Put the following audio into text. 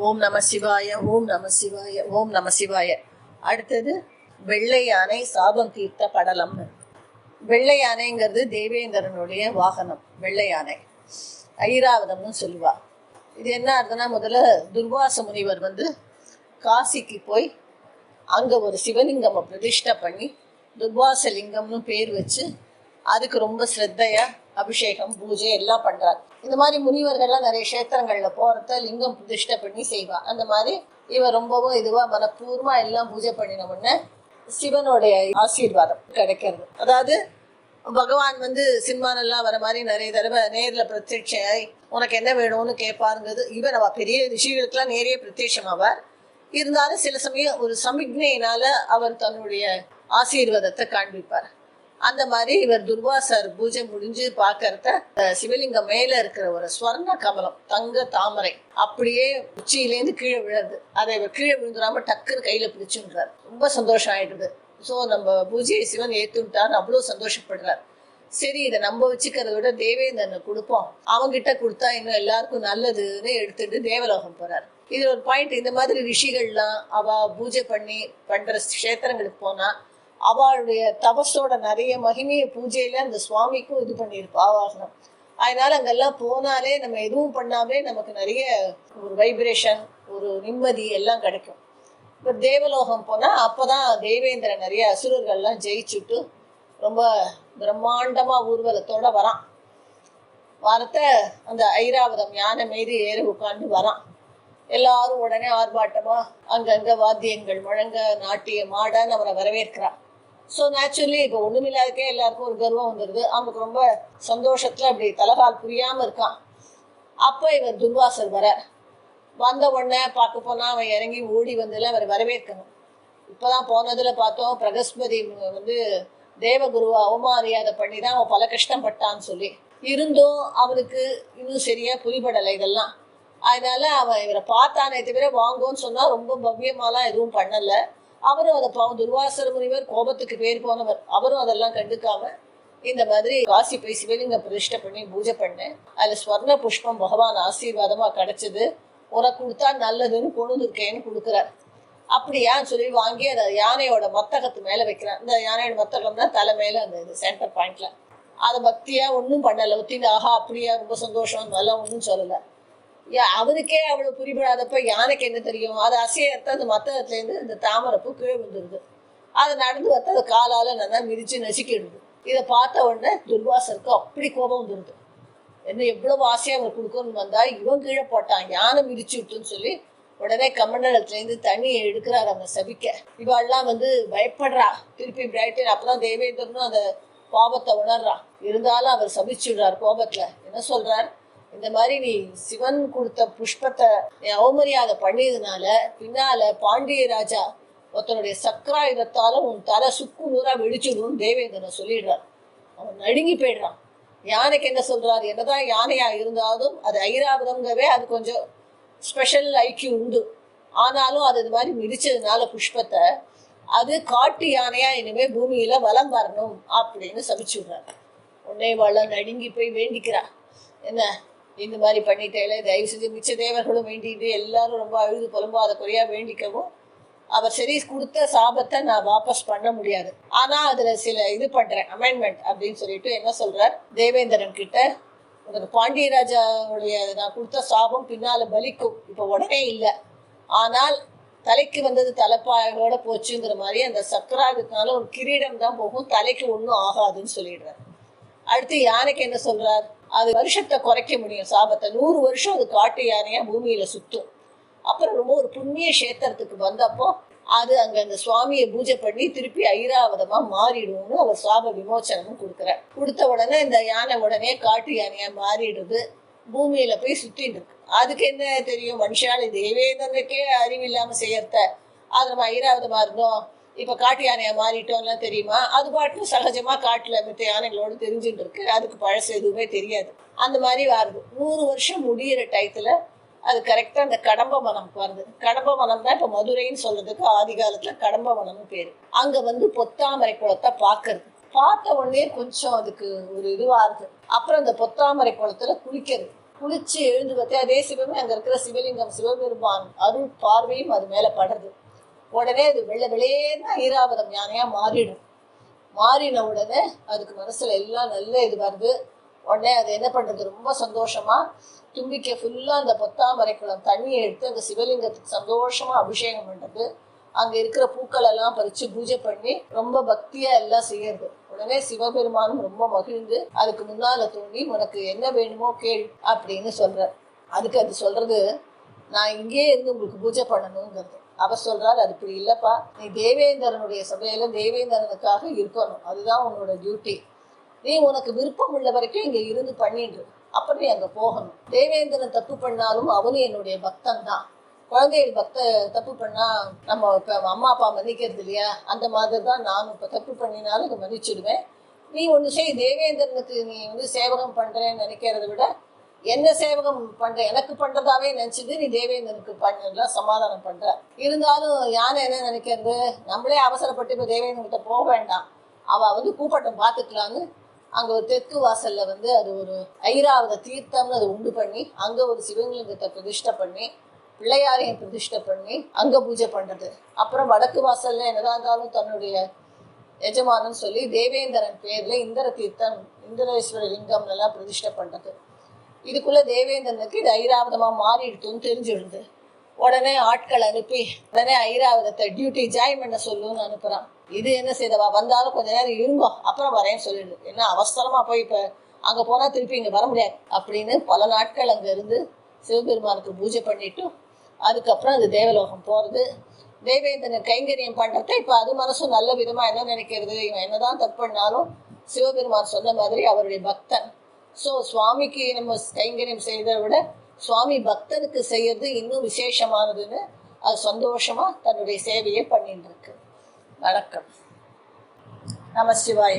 ஓம் நம சிவாய, ஓம் நம சிவாய, ஓம் நம சிவாய. அடுத்தது வெள்ளை யானை சாபம் தீர்த்த படலம்னு. வெள்ளை யானைங்கிறது தேவேந்திரனுடைய வாகனம். வெள்ளை யானை ஐராவதம்னு சொல்லுவா. இது என்ன அர்த்தம்னா, முதல்ல துர்வாச முனிவர் காசிக்கு போய் அங்கே ஒரு சிவலிங்கமை பிரதிஷ்டை பண்ணி துர்வாச லிங்கம்னு பேர் வச்சு அதுக்கு ரொம்ப ஸ்ரத்தையா அபிஷேகம் பூஜை எல்லாம் பண்றாரு. இந்த மாதிரி முனிவர்கள்லாம் நிறைய கஷேத்திரங்கள்ல போறத லிங்கம் பிரதிஷ்டை பண்ணி செய்வா. அந்த மாதிரி இவர் ரொம்பவும் இதுவா மனப்பூர்வமா எல்லாம் பூஜை பண்ணின உடனே சிவனுடைய ஆசீர்வாதம் கிடைக்கிறது. அதாவது பகவான் சினிமானெல்லாம் வர மாதிரி நிறைய தடவை நேர்ல பிரத்யட்சை உனக்கு என்ன வேணும்னு கேட்பாருங்கிறது. இவர் அவ பெரிய ரிஷிகளுக்கெல்லாம் நேரே பிரத்யட்சமாவார். இருந்தாலும் சில சமயம் ஒரு சமிக்ஞையினால அவர் தன்னுடைய ஆசீர்வாதத்தை காண்பிப்பார். அந்த மாதிரி இவர் துர்வாசர் பூஜை முடிஞ்சு பாக்கறத சிவலிங்கம் மேல இருக்கிற ஒரு ஸ்வர்ண கமலம், தங்க தாமரை அப்படியே உச்சியிலேருந்து கீழே விழுறது. அதை இவர் கீழே விழுந்துடாம டக்குன்னு கையில பிடிச்சுன்றார். ரொம்ப சந்தோஷம் ஆயிடுது. ஸோ நம்ம பூஜையை சிவன் ஏத்துட்டான்னு அவ்வளோ சந்தோஷப்படுறார். சரி, இதை நம்ம வச்சுக்கிறத விட தேவேந்திரனை கொடுப்போம், அவங்கிட்ட கொடுத்தா இன்னும் எல்லாருக்கும் நல்லதுன்னு எடுத்துட்டு தேவலோகம் போறார். இது ஒரு பாயிண்ட். இந்த மாதிரி ரிஷிகள்லாம் அவ பூஜை பண்ற கஷேத்திரங்களுக்கு போனா அவளுடைய தபஸோட நிறைய மகிமைய பூஜையில அந்த சுவாமிக்கும் இது பண்ணியிருப்பா ஆவாகனம். அதனால அங்கெல்லாம் போனாலே நம்ம எதுவும் பண்ணாமே நமக்கு நிறைய ஒரு வைப்ரேஷன், ஒரு நிம்மதி எல்லாம் கிடைக்கும். இப்போ தேவலோகம் போனா அப்பதான் தேவேந்திரன் நிறைய அசுரர்கள்லாம் ஜெயிச்சுட்டு ரொம்ப பிரம்மாண்டமா ஊர்வலத்தோட வரான். வாரத்தை அந்த ஐராவதம் யானை மீது ஏறி உட்காந்து வரான். எல்லாரும் உடனே ஆர்ப்பாட்டமா அங்கங்க வாத்தியங்கள் முழங்க நாட்டியம் ஆடான்னு அவரை வரவேற்கிறான். ஸோ நேச்சுரலி இப்போ ஒண்ணுமில்லாதக்கே எல்லாருக்கும் ஒரு கர்வம் வந்துடுது. அவனுக்கு ரொம்ப சந்தோஷத்துல அப்படி தலகால் புரியாம இருக்கான். அப்போ இவர் துர்வாசர் வரார். வந்த உடனே பார்க்க போனா அவன் இறங்கி ஓடி வந்ததுல அவர் வரவேற்கணும். இப்பதான் போனதுல பார்த்தோம், பிரகஸ்பதி தேவகுருவை அவமரியாதை பண்ணி தான் அவன் பல கஷ்டப்பட்டான்னு சொல்லி. இருந்தும் அவனுக்கு இன்னும் சரியா புரிபடலை இதெல்லாம். அதனால அவன் இவரை பார்த்தானே தவிர வாங்கோன்னு சொன்னா ரொம்ப பவ்யமாலாம் எதுவும் பண்ணல. அவரும் அதை துர்வாசர் முனிவர் கோபத்துக்கு பேர் போனவர். அவரும் அதெல்லாம் கண்டுக்காம இந்த மாதிரி காசி போய் சிவலிங்க பிரதிஷ்டை பண்ணி பூஜை பண்ணேன். அதுல ஸ்வர்ண புஷ்பம் பகவான் ஆசீர்வாதமா கிடைச்சது. உனக்கு கொடுத்தா நல்லதுன்னு கொண்டு இருக்கேன்னு கொடுக்குறார். அப்படியான்னு சொல்லி வாங்கி அதை யானையோட மத்தகத்து மேல வைக்கிறான். இந்த யானையோட மத்தகம்னா தலை மேல அந்த சென்டர் பாயிண்ட்ல. அதை பக்தியா ஒன்றும் பண்ணல. ஒத்தின்னு ஆஹா அப்படியா ரொம்ப சந்தோஷம் அதெல்லாம் ஒன்றும் சொல்லலை. அவனுக்கே அவ்வளவு புரிபடாதப்ப யானைக்கு என்ன தெரியும்? அதை அசையத்த அந்த மத்தகத்துல இருந்து இந்த தாமரைப்பூ கீழே வந்துருது. அதை நடந்து வந்து அதை காலால நல்லா மிதிச்சு நசுக்கிடுது. இதை பார்த்த உடனே துர்வாசருக்கு அப்படி கோபம் வந்துருது. என்ன எவ்வளவு ஆசையா அவர் கொடுக்கணும்னு வந்தா இவன் கீழே போட்டான், யானை மிதிச்சு விட்டுன்னு சொல்லி உடனே கமண்டலத்துல இருந்து தண்ணியை எடுக்கிறார் அவனை சபிக்க. இவாள்லாம் பயப்படுறா. திருப்பி பிரைட்டன் அப்பதான் தேவேந்திரனும் அந்த பாவத்தை உணர்றான். இருந்தாலும் அவர் சபிச்சுடுறார் கோபத்துல. என்ன சொல்றார்? இந்த மாதிரி நீ சிவன் கொடுத்த புஷ்பத்தை அவமரியாதை பண்ணியதுனால பின்னால பாண்டிய ராஜா ஒருத்தனுடைய சக்கராயுதத்தாலும் உன் தலை சுக்கு நூறா வெடிச்சுடும் தேவேந்திரன் சொல்லிடுறார். அவன் நடுங்கி போயிடுறான். யானைக்கு என்ன சொல்றாரு? என்னதான் யானையா இருந்தாலும் அது ஐராவதம்ங்கவே அது கொஞ்சம் ஸ்பெஷல் ஐக்கியம் உண்டு. ஆனாலும் அது இது மாதிரி மிதிச்சதுனால புஷ்பத்தை அது காட்டு யானையா இனிமே பூமியில வலம் வரணும் அப்படின்னு சபிச்சு விடுறாரு. உடனே வாழ நடுங்கி போய் வேண்டிக்கிறா. என்ன இந்த மாதிரி பண்ணிட்டேல, தயவு செஞ்சு மிச்ச தேவர்களும் வேண்டிட்டு எல்லாரும் ரொம்ப அழுது புலம்பாத குறையா வேண்டிக்கவும் அவர் சரி கொடுத்த சாபத்தை நான் வாபஸ் பண்ண முடியாது, ஆனா அதுல சில இது பண்றேன் அமெண்ட்மெண்ட் அப்படின்னு சொல்லிட்டு என்ன சொல்றார் தேவேந்திரன் கிட்ட, உனக்கு பாண்டியராஜாவுடைய நான் கொடுத்த சாபம் பின்னால பலிக்கும், இப்ப உடனே இல்லை, ஆனால் தலைக்கு வந்தது தலைப்பாயோட போச்சுங்கிற மாதிரி அந்த சக்கராயுதத்தினால ஒரு கிரீடம் தான் போகும், தலைக்கு ஒன்றும் ஆகாதுன்னு சொல்லிடுறார். அடுத்து யானைக்கு என்ன சொல்றார்? அது வருஷத்தை குறைக்க முடியும் சாபத்தை. 100 வருஷம் அது காட்டு யானையா பூமியில சுத்தும். அப்புறம் ரொம்ப ஒரு புண்ணிய கஷேத்திரத்துக்கு வந்தப்போ அது அங்க அந்த சுவாமியை பூஜை பண்ணி திருப்பி ஐராவதமா மாறிடும்னு அவர் சாப விமோச்சனமும் கொடுக்குறார். கொடுத்த உடனே இந்த யானை உடனே காட்டு யானையா மாறிடுது, பூமியில போய் சுத்திட்டு இருக்கு. அதுக்கு என்ன தெரியும்? மனுஷால தேவேந்திரனுக்கே அறிவில்லாம செய்யறத அது நம்ம ஐராவதமா இருந்தோம் இப்ப காட்டு யானையா மாறிட்டோம்லாம் தெரியுமா? அது பாட்டு சகஜமா காட்டுல மத்த யானைகளோடு தெரிஞ்சுட்டு இருக்கு. அதுக்கு பழசு எதுவுமே தெரியாது. அந்த மாதிரி வருது. 100 வருஷம் முடியிற டயத்துல அது கரெக்டா அந்த கடம்ப வனம்க்கு வருது. கடம்ப வனம் தான் இப்ப மதுரைன்னு சொல்றதுக்கு ஆதி காலத்துல கடம்ப வனம்னு பேரு. அங்க பொத்தாமரை குளத்தை பாக்குறது. பார்த்த உடனே கொஞ்சம் அதுக்கு ஒரு இதுவா இருக்கு. அப்புறம் அந்த பொத்தாமரை குளத்துல குளிக்கிறது. குளிச்சு எழுந்து பார்த்து அதே சிவமே அங்க இருக்கிற சிவலிங்கம் சிவபெருமான் அருள் பார்வையும் அது மேல படுது. உடனே அது வெள்ளை வெளியேன்னா ஐராவதம் யானையா மாறிடும். மாறின உடனே அதுக்கு மனசுல எல்லாம் நல்ல இது வருது. உடனே அது என்ன பண்றது, ரொம்ப சந்தோஷமா தும்பிக்கை ஃபுல்லா அந்த பொத்தாமரை குளம் தண்ணியை எடுத்து அந்த சிவலிங்கத்துக்கு சந்தோஷமா அபிஷேகம் பண்றது. அங்க இருக்கிற பூக்கள் எல்லாம் பறிச்சு பூஜை பண்ணி ரொம்ப பக்தியா எல்லாம் செய்யறது. உடனே சிவபெருமானும் ரொம்ப மகிழ்ந்து அதுக்கு முன்னால தோண்டி உனக்கு என்ன வேணுமோ கேள் அப்படின்னு சொல்ற. அதுக்கு அது சொல்றது, நான் இங்கே இருந்து உங்களுக்கு பூஜை பண்ணணுங்கிறது. அவர் சொல்றாரு, அது இப்படி இல்லப்பா, நீ தேவேந்திரனுடைய சபையில தேவேந்திரனுக்காக இருக்கணும், அதுதான் உன்னோட டியூட்டி. நீ உனக்கு விருப்பம் உள்ள வரைக்கும் இங்க இருந்து பண்ணிட்டு அப்புறம் நீ அங்க போகணும். தேவேந்திரன் தப்பு பண்ணாலும் அவனும் என்னுடைய பக்தன் தான். குழந்தைகள் தப்பு பண்ணா நம்ம இப்ப அம்மா அப்பா மதிக்கிறது இல்லையா, அந்த மாதிரி தான் நானும் இப்ப தப்பு பண்ணினாலும் அதை மதிச்சிடுவேன். நீ ஒண்ணு செய், தேவேந்திரனுக்கு நீ சேவகம் பண்றேன்னு நினைக்கிறத விட என்ன சேவகம் பண்ற எனக்கு பண்றதாவே நினைச்சிட்டு நீ தேவேந்திரனுக்கு பண்ண சமாதானம் பண்ற. இருந்தாலும் யானை என்ன நினைக்கிறது, நம்மளே அவசரப்பட்டு இப்ப தேவேந்திரன்கிட்ட போக வேண்டாம், அவ கூப்பட்டம் பாத்துக்கலான்னு அங்க ஒரு தெற்கு வாசல்ல அது ஒரு ஐராவத தீர்த்தம்னு அதை உண்டு பண்ணி அங்க ஒரு சிவலிங்கத்தை பிரதிஷ்டை பண்ணி பிள்ளையாரையும் பிரதிஷ்டை பண்ணி அங்க பூஜை பண்றது. அப்புறம் வடக்கு வாசல்ல என்னதான் இருந்தாலும் தன்னுடைய எஜமானன்னு சொல்லி தேவேந்திரன் பேர்ல இந்திர தீர்த்தம் இந்திரேஸ்வர லிங்கம் எல்லாம் பிரதிஷ்டை பண்றது. இதுக்குள்ள தேவேந்திரனுக்கு இது ஐராவதமா மாறிடுத்துன்னு தெரிஞ்சிடுது. உடனே ஆட்கள் அனுப்பி உடனே ஐராவதத்தை டியூட்டி ஜாயின் பண்ண சொல்லுன்னு அனுப்புறான். இது என்ன செய்தவா, வந்தாலும் கொஞ்ச நேரம் இருங்கோ அப்புறம் வரேன்னு சொல்லிடு, என்ன அவசரமா போய் இப்ப அங்க போனா திருப்பி இங்க வர முடியாது அப்படின்னு பல நாட்கள் அங்க இருந்து சிவபெருமானுக்கு பூஜை பண்ணிட்டு அதுக்கப்புறம் அது தேவலோகம் போறது. தேவேந்திரன் கைங்கரியம் பண்றத இப்ப அது மனசும் நல்ல விதமா என்ன நினைக்கிறது, இவன் என்னதான் தப்பு பண்ணாலும் சிவபெருமான் சொன்ன மாதிரி அவருடைய பக்தன். ஸோ சுவாமிக்கு நம்ம கைங்கரியம் செய்யறதை விட சுவாமி பக்தனுக்கு செய்யறது இன்னும் விசேஷமானதுன்னு அது சந்தோஷமா தன்னுடைய சேவையை பண்ணிட்டு இருக்கு. வணக்கம். நம சிவாய.